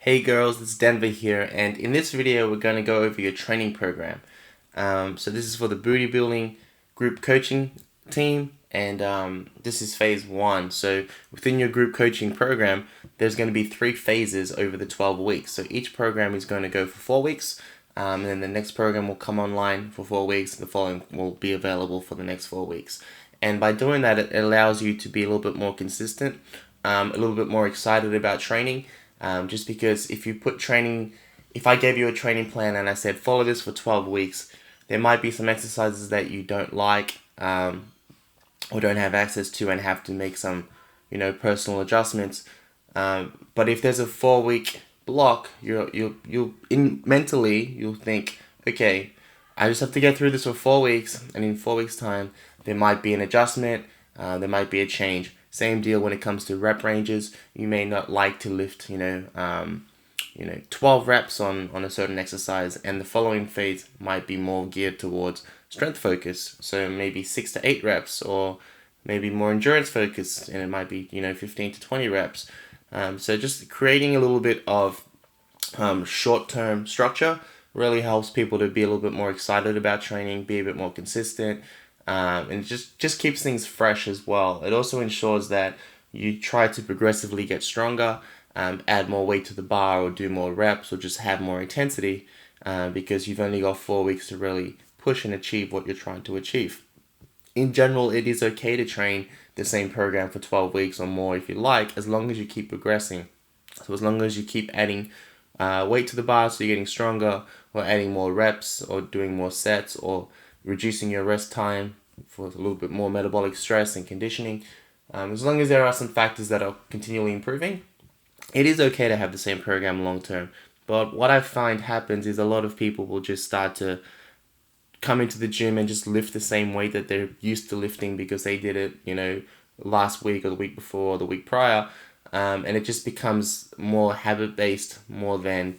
Hey girls, it's Denver here, and in this video we're going to go over your training program. So this is for the booty building group coaching team, and this is phase 1. So within your group coaching program, there's going to be 3 phases over the 12 weeks. So each program is going to go for 4 weeks, and then the next program will come online for 4 weeks, the following will be available for the next 4 weeks. And by doing that, it allows you to be a little bit more consistent, a little bit more excited about training. Just because if I gave you a training plan and I said follow this for 12 weeks, there might be some exercises that you don't like or don't have access to and have to make some, personal adjustments. But if there's a 4 week block, you'll think, okay, I just have to get through this for 4 weeks, and in 4 weeks' time, there might be an adjustment, there might be a change. Same deal when it comes to rep ranges. You may not like to lift, 12 reps on a certain exercise, and the following phase might be more geared towards strength focus. So maybe 6 to 8 reps, or maybe more endurance focused, and it might be 15 to 20 reps. So just creating a little bit of short-term structure really helps people to be a little bit more excited about training, be a bit more consistent, and just keeps things fresh as well. It also ensures that you try to progressively get stronger, add more weight to the bar, or do more reps, or just have more intensity, because you've only got 4 weeks to really push and achieve what you're trying to achieve. In general, it is okay to train the same program for 12 weeks or more if you like, as long as you keep progressing. So as long as you keep adding weight to the bar, so you're getting stronger, or adding more reps, or doing more sets, or reducing your rest time for a little bit more metabolic stress and conditioning. As long as there are some factors that are continually improving, it is okay to have the same program long term. But what I find happens is a lot of people will just start to come into the gym and just lift the same weight that they're used to lifting because they did it, last week or the week before or the week prior. And it just becomes more habit based more than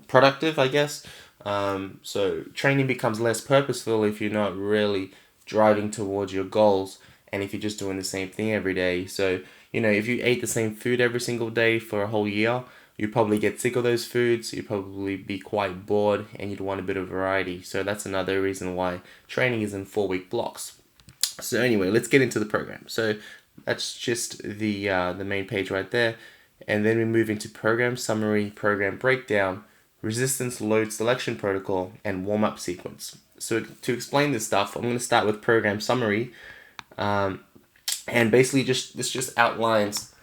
productive, I guess. So training becomes less purposeful if you're not really driving towards your goals, and if you're just doing the same thing every day. So if you ate the same food every single day for a whole year, you'd probably get sick of those foods. You'd probably be quite bored, and you'd want a bit of variety. So that's another reason why training is in 4 week blocks. So anyway, let's get into the program. So that's just the main page right there, and then we move into program summary, program breakdown, resistance load selection protocol, and warm up sequence. So to explain this stuff, I'm going to start with program summary, and basically this just outlines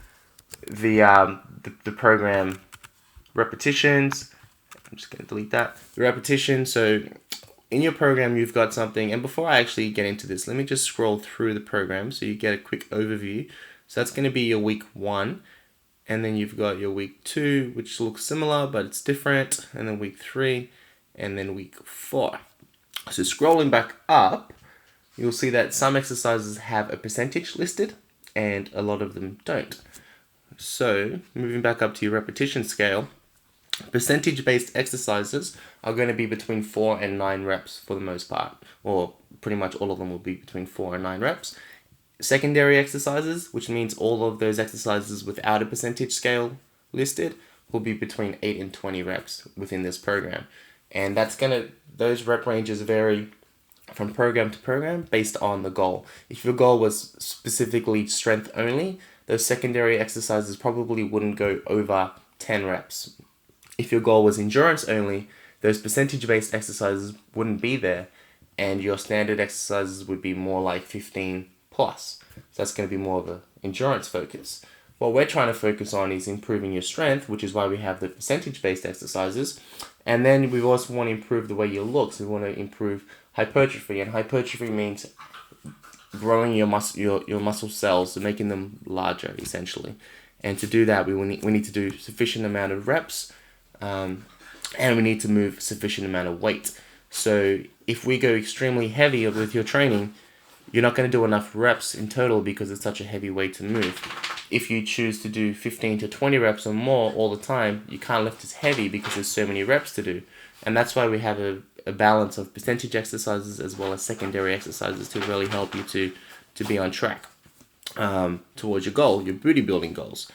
the program repetitions. I'm just going to delete that. The repetition. So in your program, you've got something, and before I actually get into this, let me just scroll through the program so you get a quick overview. So that's going to be your week 1, and then you've got your week 2, which looks similar, but it's different, and then week 3, and then week 4. So scrolling back up, you'll see that some exercises have a percentage listed, and a lot of them don't. So moving back up to your repetition scale, percentage-based exercises are going to be between 4 and 9 reps for the most part, or pretty much all of them will be between 4 and 9 reps. Secondary exercises, which means all of those exercises without a percentage scale listed, will be between 8 and 20 reps within this program. And those rep ranges vary from program to program based on the goal. If your goal was specifically strength only, those secondary exercises probably wouldn't go over 10 reps. If your goal was endurance only, those percentage-based exercises wouldn't be there, and your standard exercises would be more like 15 plus. So that's going to be more of an endurance focus. What we're trying to focus on is improving your strength, which is why we have the percentage-based exercises. And then we also want to improve the way you look. So we want to improve hypertrophy, and hypertrophy means growing your muscle cells, and making them larger, essentially. And to do that, we need to do sufficient amount of reps, and we need to move sufficient amount of weight. So if we go extremely heavy with your training, you're not going to do enough reps in total because it's such a heavy weight to move. If you choose to do 15 to 20 reps or more all the time, you can't lift as heavy because there's so many reps to do. And that's why we have a balance of percentage exercises as well as secondary exercises to really help you to be on track towards your goal, your booty building goals.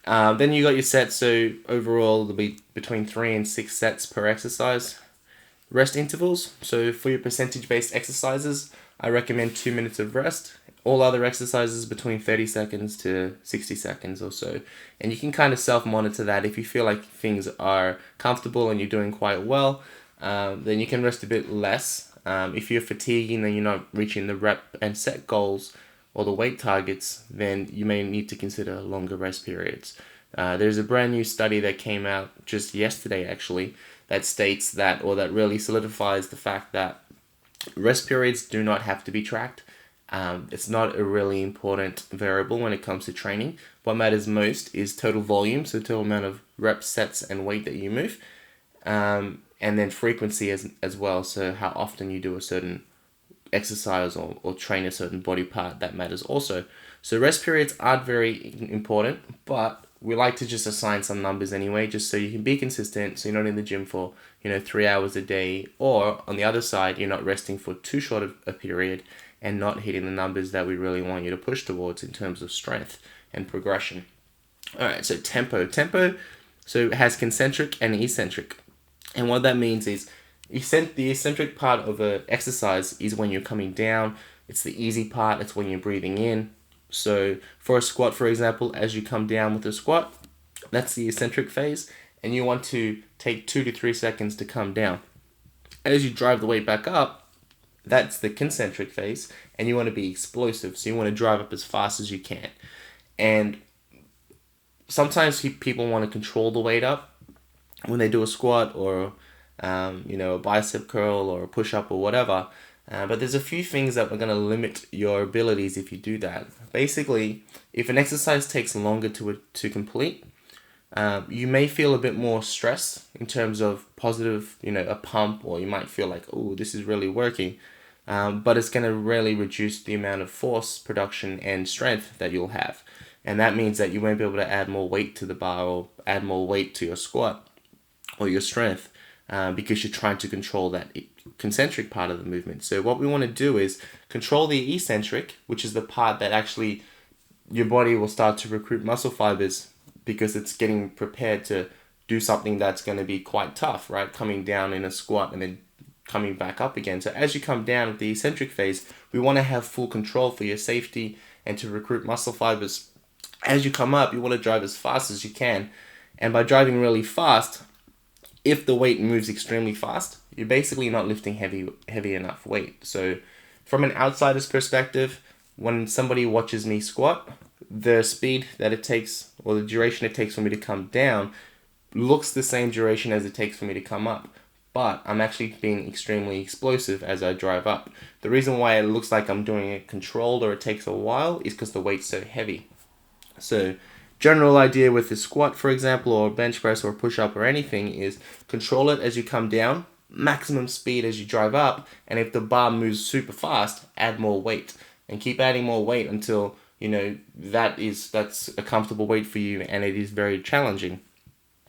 Then you got your sets. So overall, there'll be between 3 and 6 sets per exercise. Rest intervals. So for your percentage-based exercises, I recommend 2 minutes of rest. All other exercises between 30 seconds to 60 seconds or so. And you can kind of self-monitor that. If you feel like things are comfortable and you're doing quite well, then you can rest a bit less. If you're fatiguing and you're not reaching the rep and set goals or the weight targets, then you may need to consider longer rest periods. There's a brand new study that came out just yesterday, actually, that states that, or that really solidifies the fact that rest periods do not have to be tracked. It's not a really important variable when it comes to training. What matters most is total volume, so total amount of reps, sets, and weight that you move, and then frequency as well, so how often you do a certain exercise or train a certain body part, that matters also. So rest periods aren't very important, but we like to just assign some numbers anyway, just so you can be consistent, so you're not in the gym for 3 hours a day, or on the other side, you're not resting for too short of a period and not hitting the numbers that we really want you to push towards in terms of strength and progression. All right, so tempo. So it has concentric and eccentric. And what that means is the eccentric part of an exercise is when you're coming down. It's the easy part. It's when you're breathing in. So for a squat, for example, as you come down with a squat, that's the eccentric phase. And you want to take 2 to 3 seconds to come down. As you drive the weight back up, that's the concentric phase. And you want to be explosive. So you want to drive up as fast as you can. And sometimes people want to control the weight up when they do a squat or a bicep curl or a push-up or whatever. But there's a few things that are going to limit your abilities if you do that. Basically, if an exercise takes longer to complete, you may feel a bit more stress in terms of positive, a pump, or you might feel like, oh, this is really working. But it's going to really reduce the amount of force production and strength that you'll have. And that means that you won't be able to add more weight to the bar or add more weight to your squat or your strength because you're trying to control that concentric part of the movement. So what we want to do is control the eccentric, which is the part that actually your body will start to recruit muscle fibers because it's getting prepared to do something that's going to be quite tough, right? Coming down in a squat and then coming back up again. So as you come down with the eccentric phase, we want to have full control for your safety and to recruit muscle fibers. As you come up, you want to drive as fast as you can. And by driving really fast, if the weight moves extremely fast, you're basically not lifting heavy enough weight. So from an outsider's perspective, when somebody watches me squat, the speed that it takes or the duration it takes for me to come down looks the same duration as it takes for me to come up. But I'm actually being extremely explosive as I drive up. The reason why it looks like I'm doing it controlled or it takes a while is because the weight's so heavy. So general idea with the squat, for example, or bench press or push-up or anything is control it as you come down, maximum speed as you drive up, and if the bar moves super fast, add more weight. And keep adding more weight until, that's a comfortable weight for you and it is very challenging.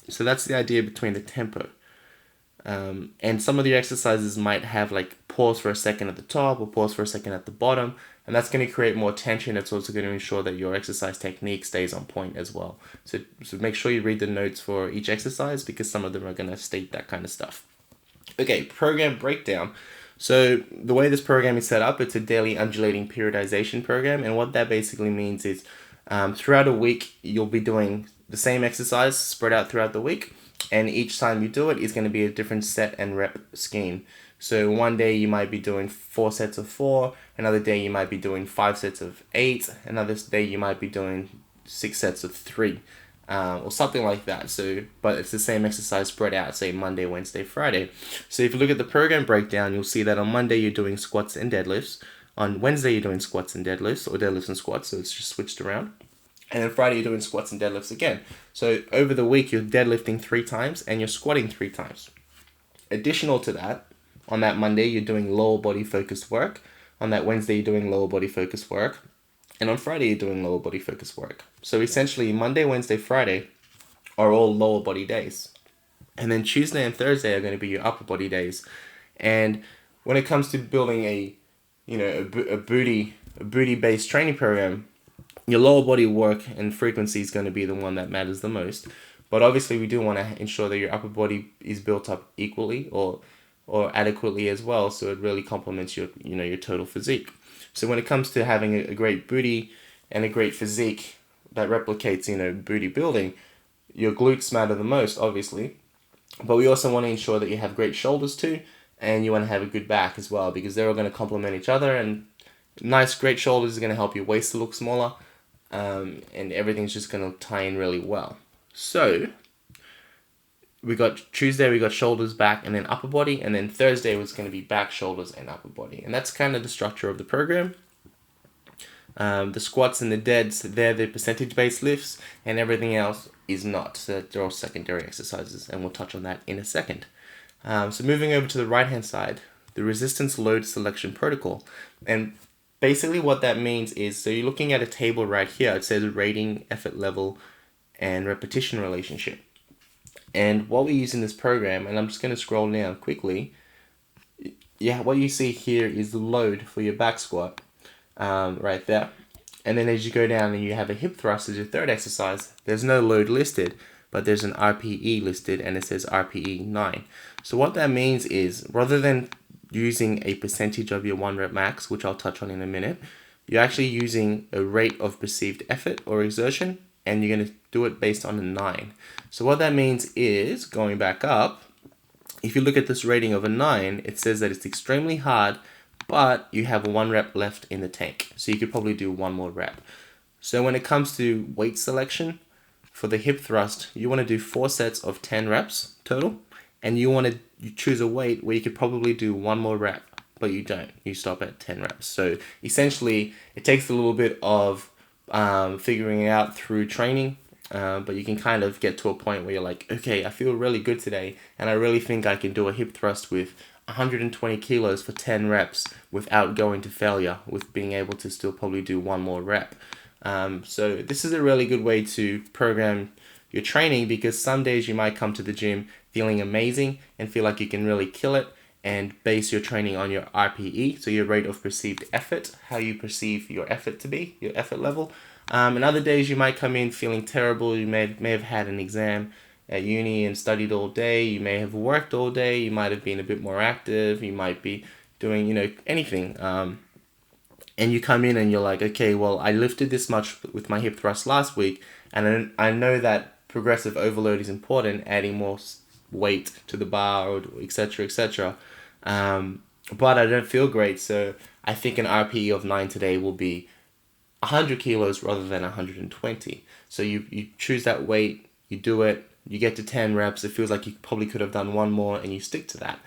So that's the idea between the tempo. And some of the exercises might have like pause for a second at the top or pause for a second at the bottom, and that's going to create more tension. It's also going to ensure that your exercise technique stays on point as well. So make sure you read the notes for each exercise because some of them are going to state that kind of stuff. Okay, program breakdown. So the way this program is set up, it's a daily undulating periodization program, and what that basically means is throughout a week you'll be doing the same exercise spread out throughout the week. And each time you do it is going to be a different set and rep scheme. So one day you might be doing 4 sets of 4, another day you might be doing 5 sets of 8, another day you might be doing 6 sets of 3, or something like that. So, but it's the same exercise spread out, say Monday, Wednesday, Friday. So if you look at the program breakdown, you'll see that on Monday you're doing squats and deadlifts. On Wednesday you're doing squats and deadlifts, or deadlifts and squats, so it's just switched around. And then Friday you're doing squats and deadlifts again. So over the week you're deadlifting 3 times and you're squatting 3 times. Additional to that, on that Monday you're doing lower body focused work. On that Wednesday you're doing lower body focused work. And on Friday you're doing lower body focused work. So essentially Monday, Wednesday, Friday are all lower body days. And then Tuesday and Thursday are going to be your upper body days. And when it comes to building a booty based training program, Your lower body work and frequency is going to be the one that matters the most. But obviously, we do want to ensure that your upper body is built up equally or adequately as well, so it really complements your your total physique. So when it comes to having a great booty and a great physique that replicates booty building, your glutes matter the most, obviously. But we also want to ensure that you have great shoulders too, and you want to have a good back as well, because they're all going to complement each other. And nice, great shoulders is going to help your waist to look smaller, and everything's just going to tie in really well. So we got Tuesday, we got shoulders, back, and then upper body, and then Thursday was going to be back, shoulders, and upper body. And that's kind of the structure of the program. The squats and the deads, they're the percentage-based lifts, and everything else is not. So they're all secondary exercises, and we'll touch on that in a second. So moving over to the right-hand side, the resistance load selection protocol. And basically what that means is, so you're looking at a table right here. It says rating, effort level, and repetition relationship. And what we use in this program, and I'm just going to scroll down quickly. Yeah, what you see here is the load for your back squat, right there. And then as you go down and you have a hip thrust as your third exercise, there's no load listed, but there's an RPE listed, and it says RPE 9. So what that means is, rather than using a percentage of your 1 rep max, which I'll touch on in a minute, you're actually using a rate of perceived effort or exertion, and you're going to do it based on a 9. So what that means is, going back up, if you look at this rating of a 9, it says that it's extremely hard, but you have 1 rep left in the tank. So you could probably do 1 more rep. So when it comes to weight selection, for the hip thrust, you want to do 4 sets of 10 reps total, and you choose a weight where you could probably do 1 more rep, but you don't. You stop at 10 reps. So essentially, it takes a little bit of figuring it out through training, but you can kind of get to a point where you're like, okay, I feel really good today, and I really think I can do a hip thrust with 120 kilos for 10 reps without going to failure, with being able to still probably do 1 more rep. So this is a really good way to program your training, because some days you might come to the gym feeling amazing and feel like you can really kill it, and base your training on your RPE, so your rate of perceived effort, how you perceive your effort to be, your effort level. And other days you might come in feeling terrible. You may have had an exam at uni and studied all day. You may have worked all day. You might have been a bit more active. You might be doing anything. And you come in and you're like, okay, well, I lifted this much with my hip thrust last week, and I know that progressive overload is important, adding more weight to the bar, or etc., etc. But I don't feel great, so I think an RPE of 9 today will be 100 kilos rather than 120. So you choose that weight, you do it, you get to 10 reps, it feels like you probably could have done 1 more, and you stick to that.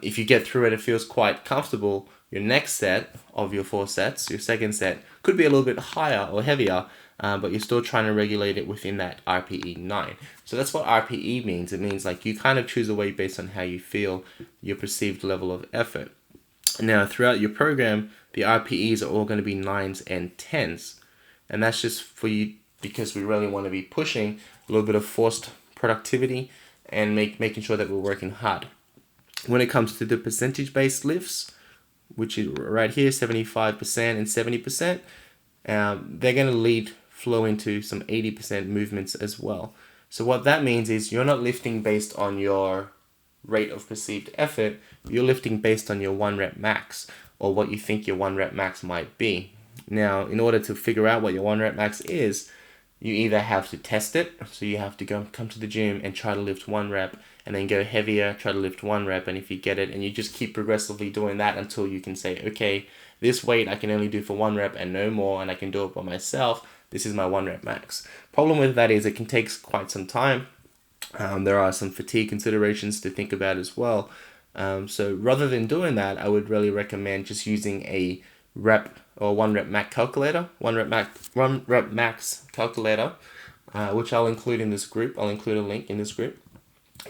If you get through it, it feels quite comfortable. Your next set of your 4 sets, your second set, could be a little bit higher or heavier, but you're still trying to regulate it within that RPE 9. So that's what RPE means. It means like you kind of choose a weight based on how you feel, your perceived level of effort. Now, throughout your program, the RPEs are all going to be 9s and 10s. And that's just for you, because we really want to be pushing a little bit of forced productivity and making sure that we're working hard. When it comes to the percentage-based lifts, which is right here, 75% and 70%, they're going to flow into some 80% movements as well. So what that means is you're not lifting based on your rate of perceived effort, you're lifting based on your 1 rep max, or what you think your 1 rep max might be. Now, in order to figure out what your 1 rep max is, you either have to test it, so you have to come to the gym and try to lift 1 rep, and then go heavier, try to lift 1 rep, and if you get it, and you just keep progressively doing that until you can say, okay, this weight I can only do for 1 rep and no more, and I can do it by myself, this is my 1 rep max. Problem with that is it can take quite some time. There are some fatigue considerations to think about as well. So rather than doing that, I would really recommend just using a rep or 1 rep max calculator, 1 rep max calculator, which I'll include in this group. I'll include a link in this group.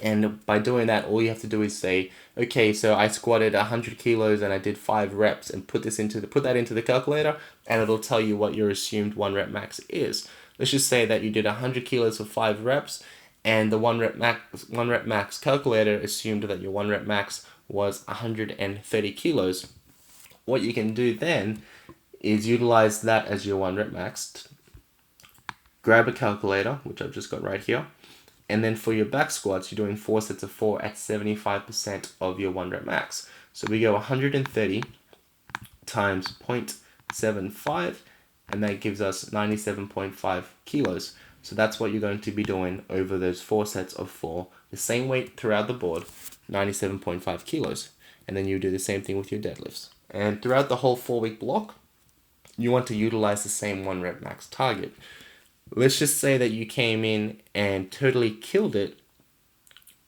And by doing that, all you have to do is say, okay, so I squatted 100 kilos and I did 5 reps, and put that into the calculator, and it'll tell you what your assumed 1 rep max is. Let's just say that you did 100 kilos for 5 reps, and the 1 rep max calculator assumed that your 1 rep max was 130 kilos. What you can do then is utilize that as your 1 rep max. Grab a calculator, which I've just got right here. And then for your back squats, you're doing 4 sets of 4 at 75% of your 1 rep max. So we go 130 times 0.75, and that gives us 97.5 kilos. So that's what you're going to be doing over those 4 sets of 4, the same weight throughout the board, 97.5 kilos. And then you do the same thing with your deadlifts. And throughout the whole 4-week block, you want to utilize the same 1 rep max target. Let's just say that you came in and totally killed it,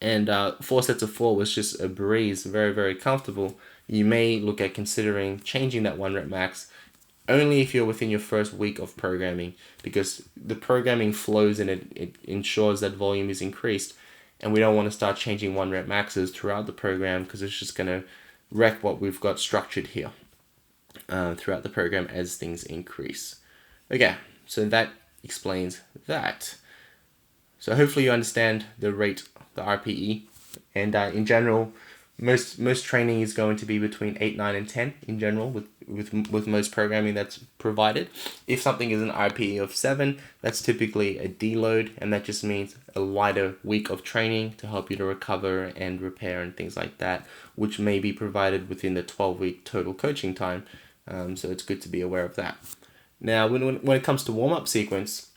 and 4 sets of 4 was just a breeze, very, very comfortable. You may look at considering changing that 1 rep max only if you're within your first week of programming, because the programming flows and it ensures that volume is increased. And we don't want to start changing 1 rep maxes throughout the program, because it's just going to wreck what we've got structured here throughout the program as things increase. Okay, so that explains that. So hopefully you understand the rate, the RPE, and in general, most training is going to be between 8, 9, and 10 in general with most programming that's provided. If something is an RPE of 7, that's typically a deload, and that just means a wider week of training to help you to recover and repair and things like that, which may be provided within the 12-week total coaching time. So it's good to be aware of that. Now, when it comes to warm-up sequence,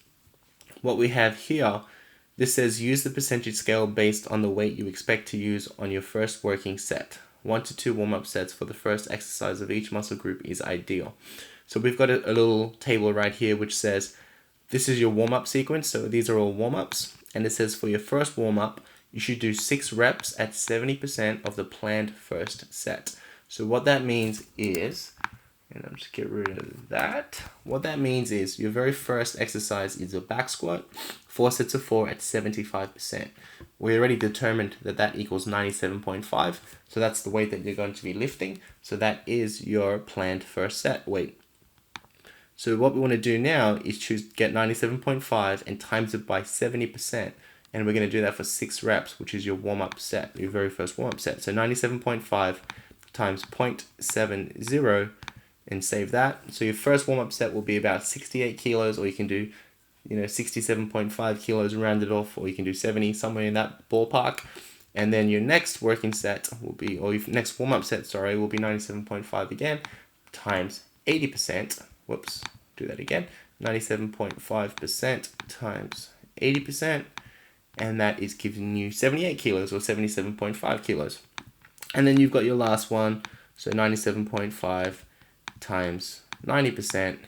what we have here, this says use the percentage scale based on the weight you expect to use on your first working set. 1 to 2 warm-up sets for the first exercise of each muscle group is ideal. So we've got a little table right here which says this is your warm-up sequence. So these are all warm-ups. And it says for your first warm-up, you should do 6 reps at 70% of the planned first set. So what that means is, and I'm just get rid of that. What that means is your very first exercise is a back squat, 4 sets of 4 at 75%. We already determined that that equals 97.5. So that's the weight that you're going to be lifting. So that is your planned first set weight. So what we want to do now is get 97.5 and times it by 70%. And we're going to do that for 6 reps, which is your warm-up set, your very first warm-up set. So 97.5 times 0.70, and save that. So your first warm-up set will be about 68 kilos, or you can do 67.5 kilos rounded off, or you can do 70, somewhere in that ballpark. And then your next working set will be, or your next warm-up set, sorry, will be 97.5 again, times 80%. Whoops, do that again. 97.5% times 80%, and that is giving you 78 kilos, or 77.5 kilos. And then you've got your last one, so 97.5 times 90%,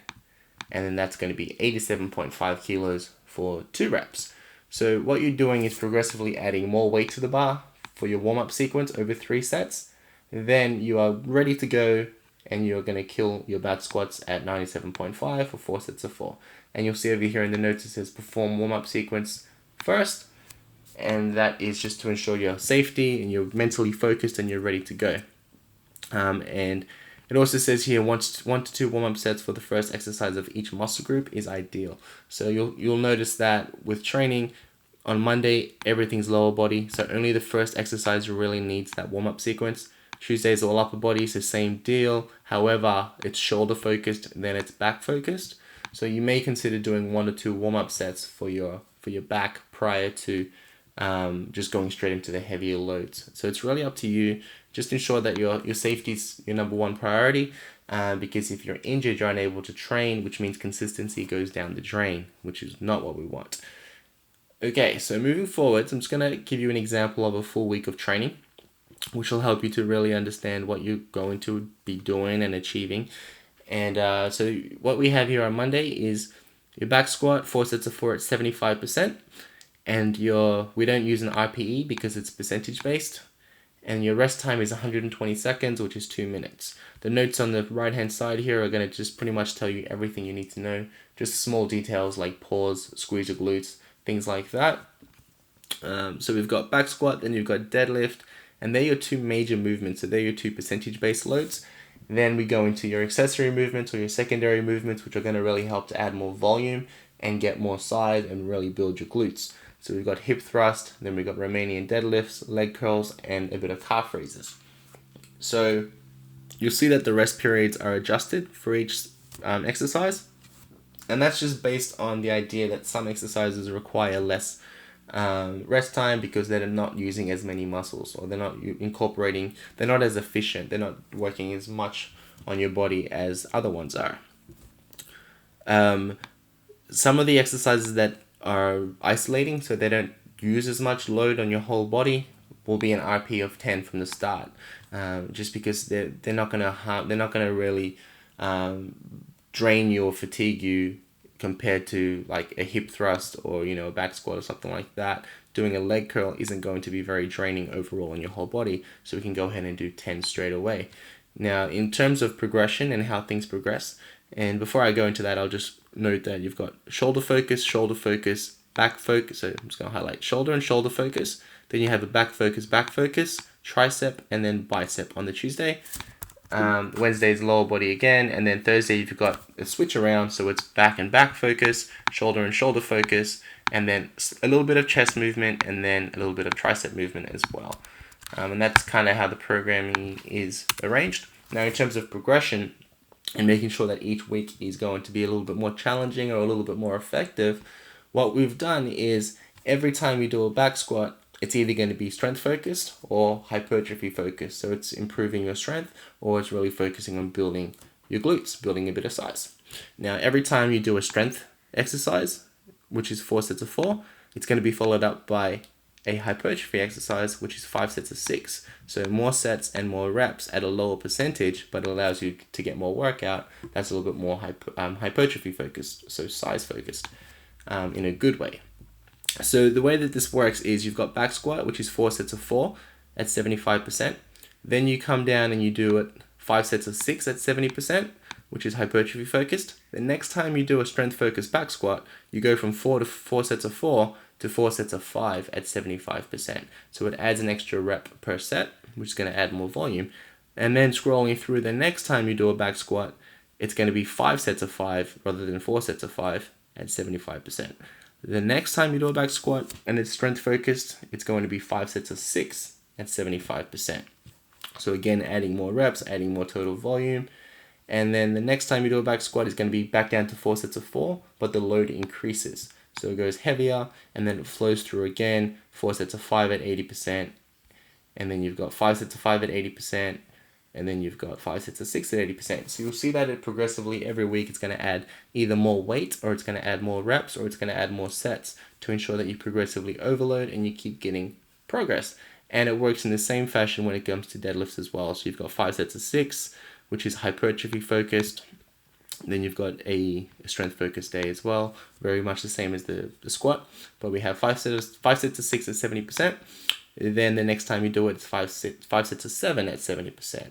and then that's going to be 87.5 kilos for 2 reps. So what you're doing is progressively adding more weight to the bar for your warm-up sequence over 3 sets. Then you are ready to go, and you're going to kill your back squats at 97.5 for 4 sets of 4. And you'll see over here in the notes it says perform warm-up sequence first, and that is just to ensure your safety and you're mentally focused and you're ready to go. And it also says here 1 to 2 warm-up sets for the first exercise of each muscle group is ideal. So you'll notice that with training, on Monday, everything's lower body. So only the first exercise really needs that warm-up sequence. Tuesday's all upper body, so same deal. However, it's shoulder focused, then it's back focused. So you may consider doing 1 or 2 warm-up sets for your back prior to just going straight into the heavier loads. So it's really up to you. Just ensure that your safety is your number one priority, because if you're injured, you're unable to train, which means consistency goes down the drain, which is not what we want. Okay, so moving forward, I'm just going to give you an example of a full week of training, which will help you to really understand what you're going to be doing and achieving. And so what we have here on Monday is your back squat, 4 sets of 4 at 75%. And we don't use an RPE because it's percentage based. And your rest time is 120 seconds, which is 2 minutes. The notes on the right-hand side here are going to just pretty much tell you everything you need to know. Just small details like pause, squeeze your glutes, things like that. So we've got back squat, then you've got deadlift, and they're your 2 major movements. So they're your 2 percentage-based loads. Then we go into your accessory movements or your secondary movements, which are going to really help to add more volume and get more size and really build your glutes. So we've got hip thrust, then we've got Romanian deadlifts, leg curls, and a bit of calf raises. So you'll see that the rest periods are adjusted for each exercise. And that's just based on the idea that some exercises require less rest time because they're not using as many muscles, or they're not they're not as efficient, they're not working as much on your body as other ones are. Some of the exercises that are isolating, so they don't use as much load on your whole body, will be an RP of 10 from the start, just because they're not gonna really drain you or fatigue you compared to like a hip thrust or a back squat or something like that. Doing a leg curl isn't going to be very draining overall on your whole body, so we can go ahead and do 10 straight away. Now, in terms of progression and how things progress, and before I go into that, I'll just note that you've got shoulder focus, back focus. So I'm just going to highlight shoulder and shoulder focus. Then you have a back focus, tricep, and then bicep on the Tuesday. Wednesday is lower body again, and then Thursday you've got a switch around, so it's back and back focus, shoulder and shoulder focus, and then a little bit of chest movement, and then a little bit of tricep movement as well. And that's kind of how the programming is arranged. Now, in terms of progression and making sure that each week is going to be a little bit more challenging or a little bit more effective, what we've done is every time you do a back squat, it's either going to be strength focused or hypertrophy focused. So it's improving your strength, or it's really focusing on building your glutes, building a bit of size. Now, every time you do a strength exercise, which is 4 sets of 4, it's going to be followed up by a hypertrophy exercise, which is 5 sets of 6. So more sets and more reps at a lower percentage, but it allows you to get more workout. That's a little bit more hypertrophy focused, so size focused, in a good way. So the way that this works is you've got back squat, which is 4 sets of 4 at 75%. Then you come down and you do it 5 sets of 6 at 70%, which is hypertrophy focused. The next time you do a strength focused back squat, you go from 4 sets of 4 to 4 sets of 5 at 75%. So it adds an extra rep per set, which is going to add more volume. And then scrolling through, the next time you do a back squat, it's going to be 5 sets of 5 rather than 4 sets of 5 at 75%. The next time you do a back squat and it's strength focused, it's going to be 5 sets of 6 at 75%. So again, adding more reps, adding more total volume. And then the next time you do a back squat is going to be back down to 4 sets of 4, but the load increases. So it goes heavier, and then it flows through again, 4 sets of 5 at 80%, and then you've got 5 sets of 5 at 80%, and then you've got 5 sets of 6 at 80%. So you'll see that it progressively every week it's going to add either more weight, or it's going to add more reps, or it's going to add more sets to ensure that you progressively overload and you keep getting progress. And it works in the same fashion when it comes to deadlifts as well. So you've got 5 sets of 6, which is hypertrophy focused. Then you've got a strength focused day as well, very much the same as the squat, but we have 5 sets of 6 at 70%. Then the next time you do it, it's 5 sets of 7 at 70%.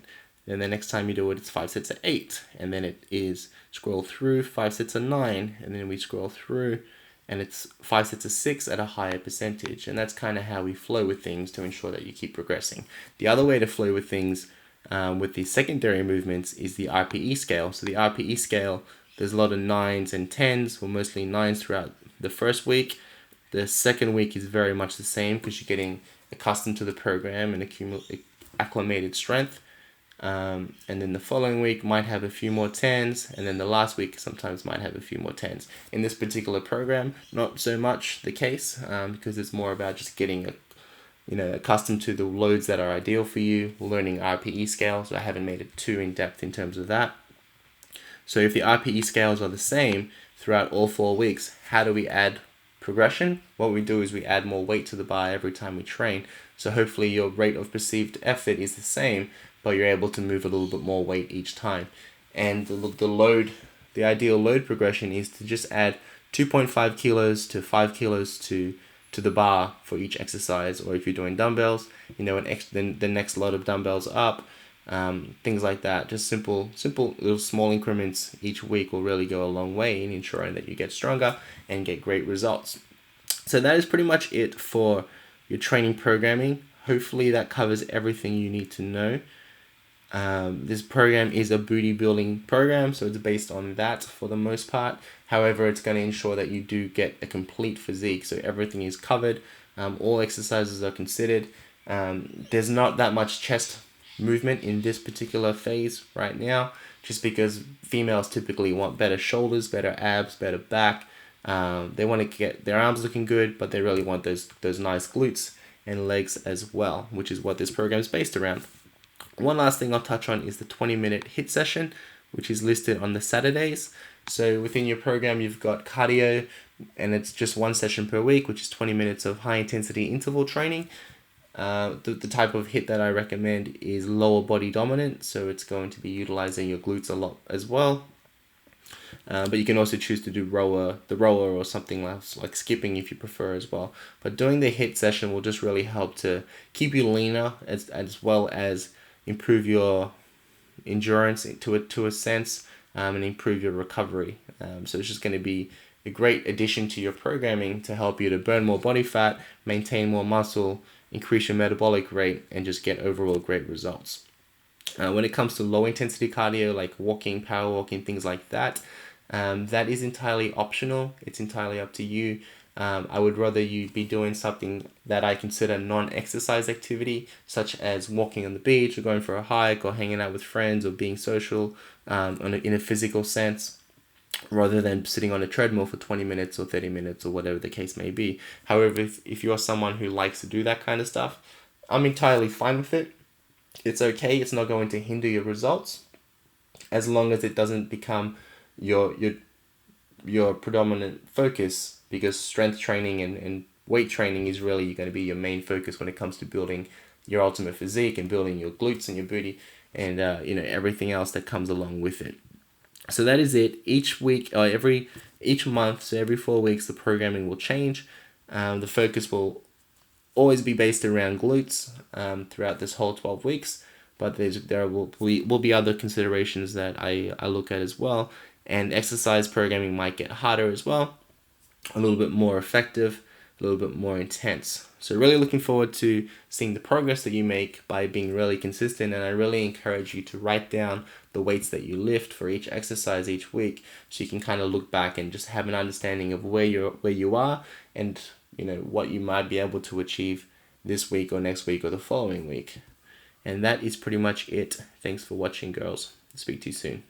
Then the next time you do it, it's 5 sets of 8, and then it is scroll through 5 sets of 9, and then we scroll through, and it's 5 sets of 6 at a higher percentage. And that's kind of how we flow with things to ensure that you keep progressing. The other way to flow with things with the secondary movements is the RPE scale. So the RPE scale, there's a lot of 9s and 10s, or mostly 9s throughout the first week. The second week is very much the same because you're getting accustomed to the program and acclimated strength. And then the following week might have a few more 10s, and then the last week sometimes might have a few more 10s. In this particular program, not so much the case, because it's more about just getting accustomed to the loads that are ideal for you, learning RPE scales. So I haven't made it too in-depth in terms of that. So if the RPE scales are the same throughout all 4 weeks, how do we add progression? What we do is we add more weight to the bar every time we train. So hopefully your rate of perceived effort is the same, but you're able to move a little bit more weight each time. And the ideal load progression is to just add 2.5 kilos to 5 kilos to the bar for each exercise. Or if you're doing dumbbells, the next lot of dumbbells up, things like that. Just simple little small increments each week will really go a long way in ensuring that you get stronger and get great results. So that is pretty much it for your training programming. Hopefully that covers everything you need to know. This program is a booty building program, so it's based on that for the most part. However, it's going to ensure that you do get a complete physique, so everything is covered. All exercises are considered. There's not that much chest movement in this particular phase right now, just because females typically want better shoulders, better abs, better back. They want to get their arms looking good, but they really want those nice glutes and legs as well, which is what this program is based around. One last thing I'll touch on is the 20-minute HIIT session, which is listed on the Saturdays. So within your program, you've got cardio, and it's just one session per week, which is 20 minutes of high intensity interval training. The type of HIIT that I recommend is lower body dominant, so it's going to be utilizing your glutes a lot as well. But you can also choose to do the rower or something else like skipping if you prefer as well. But doing the HIIT session will just really help to keep you leaner as well as improve your endurance to a sense, and improve your recovery. So it's just going to be a great addition to your programming to help you to burn more body fat, maintain more muscle, increase your metabolic rate, and just get overall great results. When it comes to low intensity cardio like walking, power walking, things like that, that is entirely optional. It's entirely up to you. I would rather you be doing something that I consider non-exercise activity, such as walking on the beach or going for a hike or hanging out with friends or being social in a physical sense, rather than sitting on a treadmill for 20 minutes or 30 minutes or whatever the case may be. However, if you're someone who likes to do that kind of stuff, I'm entirely fine with it. It's okay. It's not going to hinder your results as long as it doesn't become your predominant focus, because strength training and weight training is really going to be your main focus when it comes to building your ultimate physique and building your glutes and your booty and everything else that comes along with it. So that is it. Each week or each month, so every 4 weeks, the programming will change. The focus will always be based around glutes throughout this whole 12 weeks, but there will be other considerations that I look at as well. And exercise programming might get harder as well, a little bit more effective, a little bit more intense. So really looking forward to seeing the progress that you make by being really consistent, and I really encourage you to write down the weights that you lift for each exercise each week, so you can kind of look back and just have an understanding of where you are and what you might be able to achieve this week or next week or the following week. And that is pretty much it. Thanks for watching, girls. Speak to you soon.